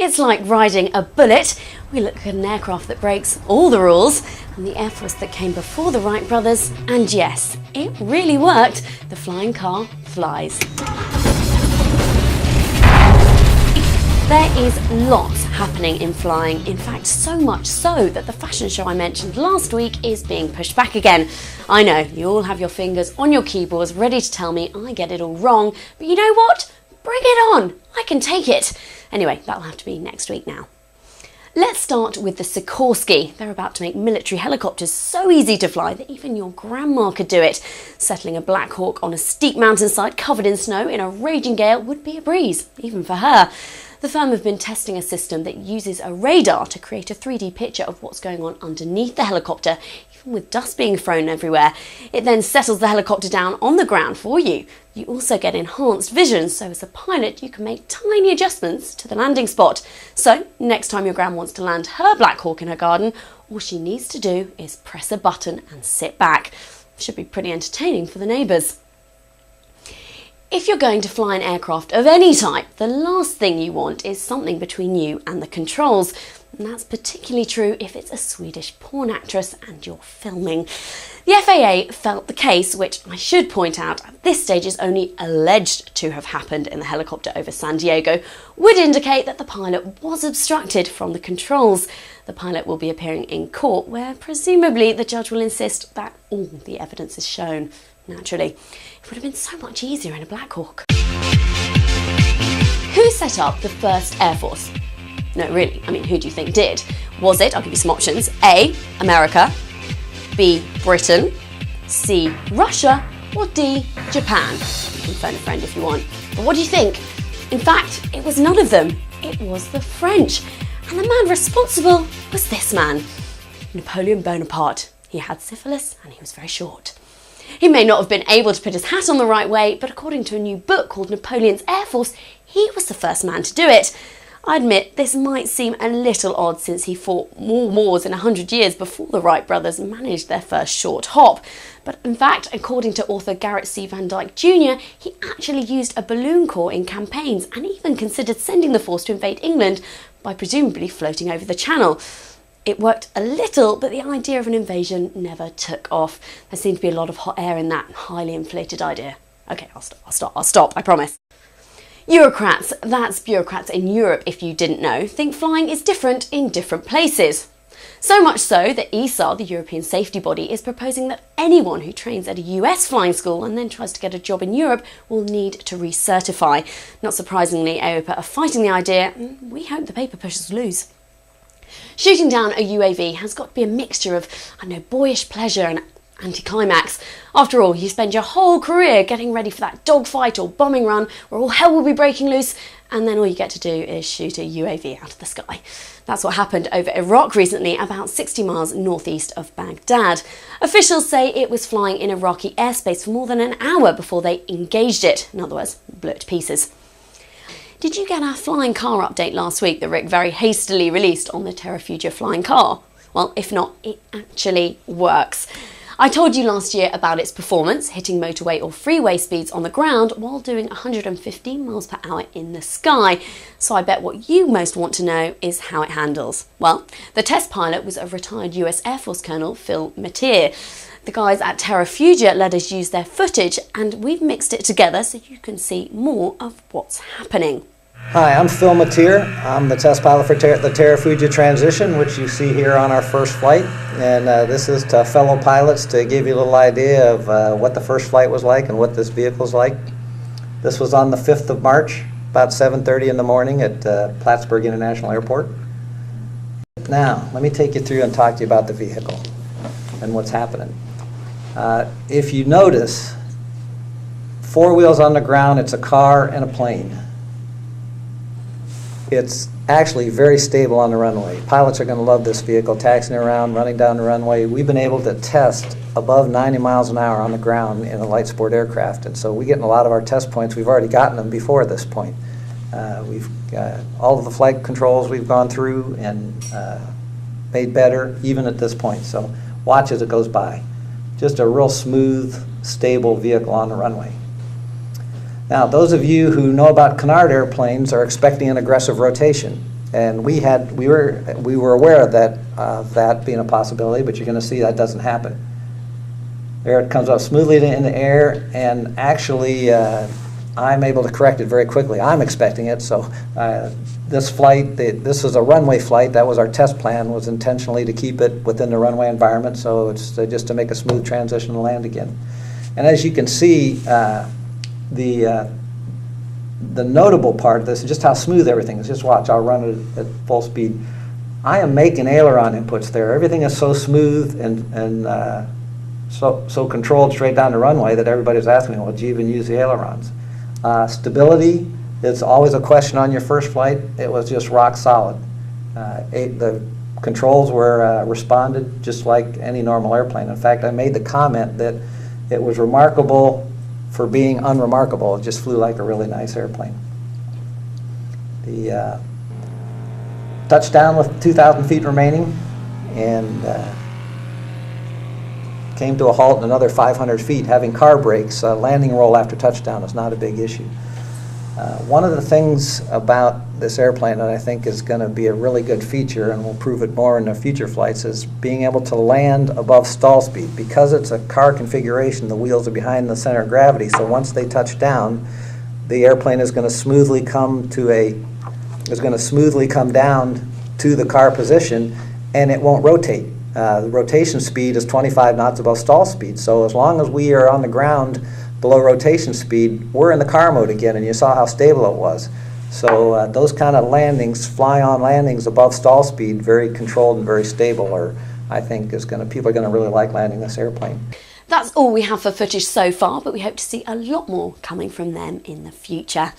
It's like riding a bullet. We look at an aircraft that breaks all the rules, and the Air Force that came before the Wright brothers, and yes, it really worked. The flying car flies. There is lots happening in flying, in fact so much so that the fashion show I mentioned last week is being pushed back again. I know, you all have your fingers on your keyboards ready to tell me I get it all wrong, but you know what? Bring it on! I can take it! Anyway, that'll have to be next week now. Let's start with the Sikorsky. They're about to make military helicopters so easy to fly that even your grandma could do it. Settling a Black Hawk on a steep mountainside covered in snow in a raging gale would be a breeze, even for her. The firm have been testing a system that uses a radar to create a 3D picture of what's going on underneath the helicopter, even with dust being thrown everywhere. It then settles the helicopter down on the ground for you. You also get enhanced vision, so as a pilot you can make tiny adjustments to the landing spot. So next time your gran wants to land her Black Hawk in her garden, all she needs to do is press a button and sit back. Should be pretty entertaining for the neighbours. If you're going to fly an aircraft of any type, the last thing you want is something between you and the controls. And that's particularly true if it's a Swedish porn actress and you're filming. The FAA felt the case, which I should point out at this stage is only alleged to have happened in the helicopter over San Diego, would indicate that the pilot was obstructed from the controls. The pilot will be appearing in court, where presumably the judge will insist that all the evidence is shown. Naturally, it would have been so much easier in a Black Hawk. Who set up the first Air Force? No, really, I mean, who do you think did? Was it, I'll give you some options, A, America, B, Britain, C, Russia, or D, Japan? You can phone a friend if you want. But what do you think? In fact, it was none of them. It was the French. And the man responsible was this man, Napoleon Bonaparte. He had syphilis and he was very short. He may not have been able to put his hat on the right way, but according to a new book called Napoleon's Air Force, he was the first man to do it. I admit this might seem a little odd since he fought more wars in 100 years before the Wright brothers managed their first short hop. But in fact, according to author Garrett C. Van Dyke Jr., he actually used a balloon corps in campaigns and even considered sending the force to invade England by presumably floating over the Channel. It worked a little, but the idea of an invasion never took off. There seemed to be a lot of hot air in that highly inflated idea. Okay, I'll stop, I promise. Eurocrats, that's bureaucrats in Europe if you didn't know, think flying is different in different places. So much so that ESA, the European safety body, is proposing that anyone who trains at a US flying school and then tries to get a job in Europe will need to recertify. Not surprisingly, AOPA are fighting the idea, and we hope the paper pushers lose. Shooting down a UAV has got to be a mixture of, boyish pleasure and anticlimax. After all, you spend your whole career getting ready for that dogfight or bombing run where all hell will be breaking loose, and then all you get to do is shoot a UAV out of the sky. That's what happened over Iraq recently, about 60 miles northeast of Baghdad. Officials say it was flying in Iraqi airspace for more than an hour before they engaged it. In other words, blew it to pieces. Did you get our flying car update last week that Rick very hastily released on the Terrafugia flying car? Well, if not, it actually works. I told you last year about its performance, hitting motorway or freeway speeds on the ground while doing 115 miles per hour in the sky. So I bet what you most want to know is how it handles. Well, the test pilot was a retired US Air Force Colonel, Phil Matier. The guys at Terrafugia let us use their footage and we've mixed it together so you can see more of what's happening. Hi, I'm Phil Matier. I'm the test pilot for the Terrafugia transition, which you see here on our first flight. And this is to fellow pilots to give you a little idea of what the first flight was like and what this vehicle's like. This was on the 5th of March, about 7:30 in the morning at Plattsburgh International Airport. Now, let me take you through and talk to you about the vehicle and what's happening. If you notice, 4 wheels on the ground, it's a car and a plane. It's actually very stable on the runway. Pilots are going to love this vehicle, taxiing around, running down the runway. We've been able to test above 90 miles an hour on the ground in a light sport aircraft, and so we get in a lot of our test points. We've already gotten them before this point. We've all of the flight controls we've gone through and made better even at this point. So watch as it goes by. Just a real smooth, stable vehicle on the runway. Now, those of you who know about canard airplanes are expecting an aggressive rotation. And we were aware of that being a possibility, but you're going to see that doesn't happen. There it comes up smoothly in the air, and actually I'm able to correct it very quickly. I'm expecting it, so this flight, this was a runway flight. That was our test plan, was intentionally to keep it within the runway environment, so it's just to make a smooth transition to land again. And as you can see, the notable part of this is just how smooth everything is. Just watch, I'll run it at full speed. I am making aileron inputs there. Everything is so smooth and so controlled straight down the runway that everybody's asking me, well, do you even use the ailerons? Stability is always a question on your first flight. It was just rock solid. The controls were responded just like any normal airplane. In fact, I made the comment that it was remarkable for being unremarkable. It just flew like a really nice airplane. The touchdown with 2,000 feet remaining, and came to a halt in another 500 feet, having car brakes. Landing roll after touchdown is not a big issue. One of the things about this airplane that I think is going to be a really good feature, and we'll prove it more in the future flights, is being able to land above stall speed. Because it's a car configuration, the wheels are behind the center of gravity, so once they touch down, the airplane is going to smoothly come down to the car position, and it won't rotate. The rotation speed is 25 knots above stall speed, so as long as we are on the ground below rotation speed, we're in the car mode again, and you saw how stable it was. So those kind of landings, fly-on landings above stall speed, very controlled and very stable, I think people are going to really like landing this airplane. That's all we have for footage so far, but we hope to see a lot more coming from them in the future.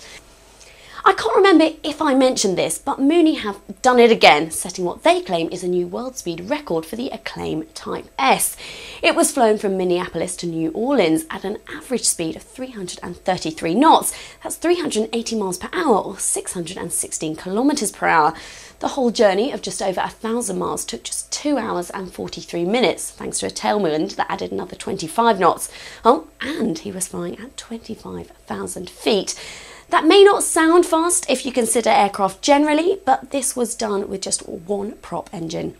I can't remember if I mentioned this, but Mooney have done it again, setting what they claim is a new world speed record for the Acclaim Type S. It was flown from Minneapolis to New Orleans at an average speed of 333 knots. That's 380 miles per hour or 616 kilometers per hour. The whole journey of just over 1,000 miles took just 2 hours and 43 minutes, thanks to a tailwind that added another 25 knots. Oh, and he was flying at 25,000 feet. That may not sound fast if you consider aircraft generally, but this was done with just one prop engine.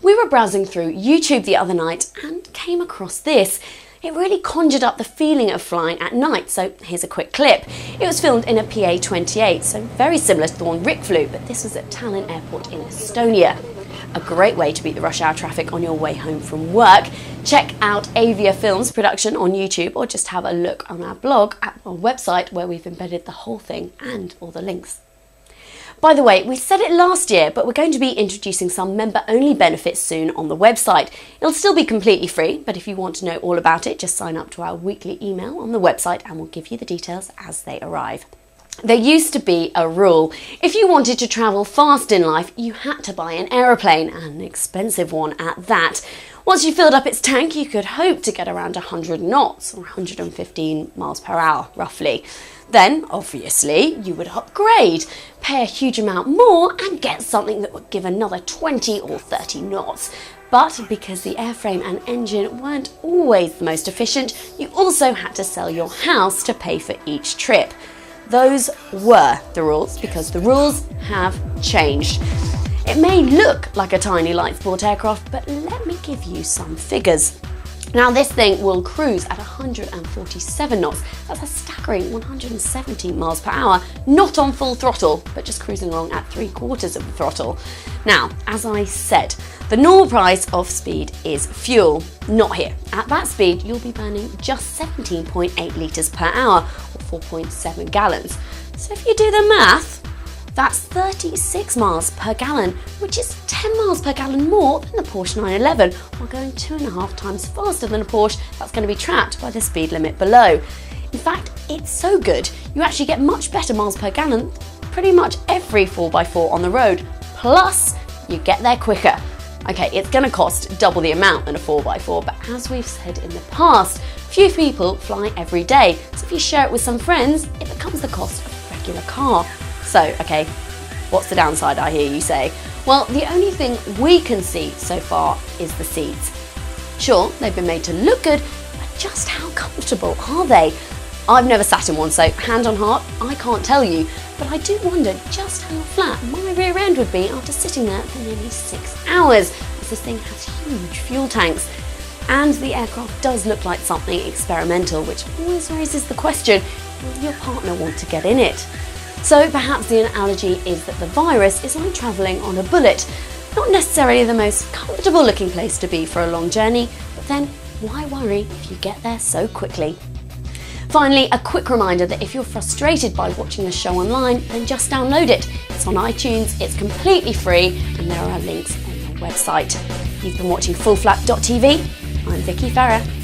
We were browsing through YouTube the other night and came across this. It really conjured up the feeling of flying at night, so here's a quick clip. It was filmed in a PA-28, so very similar to the one Rick flew, but this was at Tallinn Airport in Estonia. A great way to beat the rush hour traffic on your way home from work. Check out Avia Films production on YouTube, or just have a look on our blog at our website where we've embedded the whole thing and all the links. By the way, we said it last year, but we're going to be introducing some member-only benefits soon on the website. It'll still be completely free, but if you want to know all about it, just sign up to our weekly email on the website and we'll give you the details as they arrive. There used to be a rule. If you wanted to travel fast in life, you had to buy an aeroplane, and an expensive one at that. Once you filled up its tank, you could hope to get around 100 knots, or 115 miles per hour, roughly. Then, obviously, you would upgrade, pay a huge amount more, and get something that would give another 20 or 30 knots. But because the airframe and engine weren't always the most efficient, you also had to sell your house to pay for each trip. Those were the rules, because the rules have changed. It may look like a tiny light sport aircraft, but let me give you some figures. Now this thing will cruise at 147 knots. That's a staggering 170 miles per hour, not on full throttle, but just cruising along at 3/4 of the throttle. Now, as I said, the normal price of speed is fuel. Not here. At that speed, you'll be burning just 17.8 litres per hour, or 4.7 gallons. So if you do the math, that's 36 miles per gallon, which is 10 miles per gallon more than the Porsche 911, while going 2.5 times faster than a Porsche that's going to be trapped by the speed limit below. In fact, it's so good, you actually get much better miles per gallon pretty much every 4x4 on the road. Plus, you get there quicker. Okay, it's going to cost double the amount than a 4x4, but as we've said in the past, few people fly every day, so if you share it with some friends, it becomes the cost of a regular car. So, okay, what's the downside, I hear you say? Well, the only thing we can see so far is the seats. Sure, they've been made to look good, but just how comfortable are they? I've never sat in one, so hand on heart, I can't tell you, but but I do wonder just how flat my rear end would be after sitting there for nearly 6 hours, as this thing has huge fuel tanks. And the aircraft does look like something experimental, which always raises the question, will your partner want to get in it? So perhaps the analogy is that the virus is like travelling on a bullet. Not necessarily the most comfortable looking place to be for a long journey, but then why worry if you get there so quickly? Finally, a quick reminder that if you're frustrated by watching the show online, then just download it. It's on iTunes, it's completely free, and there are links on the website. You've been watching fullflap.tv. I'm Vicky Farah.